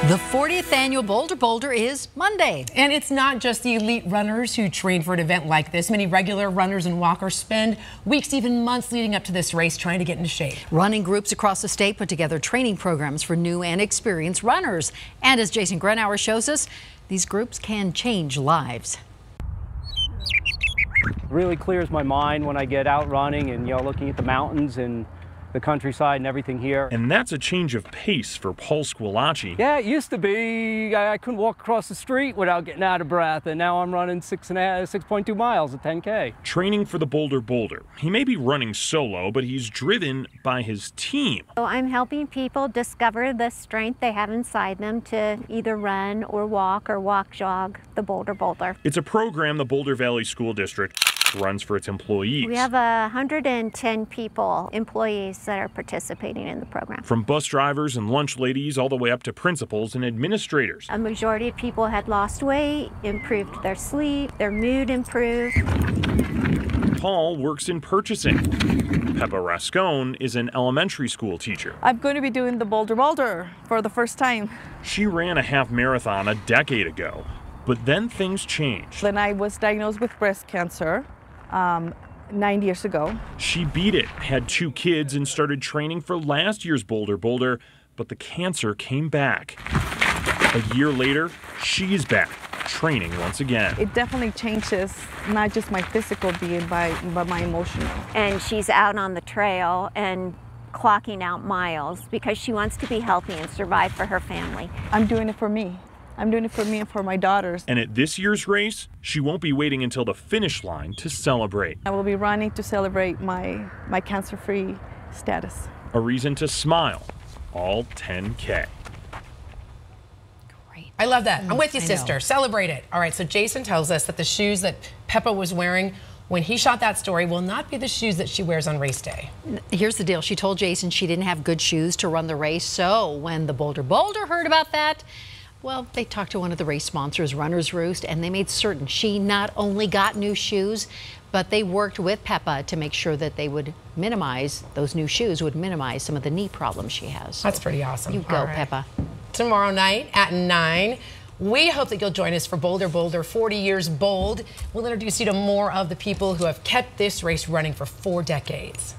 The 40th annual Bolder Boulder is Monday. And it's not just the elite runners who train for an event like this. Many regular runners and walkers spend weeks, even months leading up to this race trying to get into shape. Running groups across the state put together training programs for new and experienced runners. And as Jason Grenauer shows us, these groups can change lives. Really clears my mind when I get out running and, looking at the mountains and the countryside and everything here. And that's a change of pace for Paul Squillaci. Yeah, it used to be I couldn't walk across the street without getting out of breath, and now I'm running 6.2 miles at 10K. Training for the Bolder Boulder. He may be running solo, but he's driven by his team. So I'm helping people discover the strength they have inside them to either run or walk jog the Bolder Boulder. It's a program the Boulder Valley School District runs for its employees. We have 110 employees that are participating in the program. From bus drivers and lunch ladies all the way up to principals and administrators. A majority of people had lost weight, improved their sleep, their mood improved. Paul works in purchasing. Peppa Rascone is an elementary school teacher. I'm going to be doing the Bolder Boulder for the first time. She ran a half marathon a decade ago, but then things changed. Then I was diagnosed with breast cancer 9 years ago. She beat it, had 2 kids, and started training for last year's Bolder Boulder, but the cancer came back. A year later, she's back, training once again. It definitely changes not just my physical being, but my emotional. And she's out on the trail and clocking out miles because she wants to be healthy and survive for her family. I'm doing it for me. I'm doing it for me and for my daughters. And at this year's race, she won't be waiting until the finish line to celebrate. I will be running to celebrate my cancer-free status. A reason to smile, all 10K. Great. I love that. I'm with you, I sister. know. Celebrate it. All right, so Jason tells us that the shoes that Peppa was wearing when he shot that story will not be the shoes that she wears on race day. Here's the deal. She told Jason she didn't have good shoes to run the race. So when the Bolder Boulder heard about that, well, they talked to one of the race sponsors, Runner's Roost, and they made certain she not only got new shoes, but they worked with Peppa to make sure that they would minimize, those new shoes would minimize some of the knee problems she has. That's pretty awesome. You go, All right. Peppa. Tomorrow night at 9, we hope that you'll join us for Bolder Boulder 40 Years Bold. We'll introduce you to more of the people who have kept this race running for 4 decades.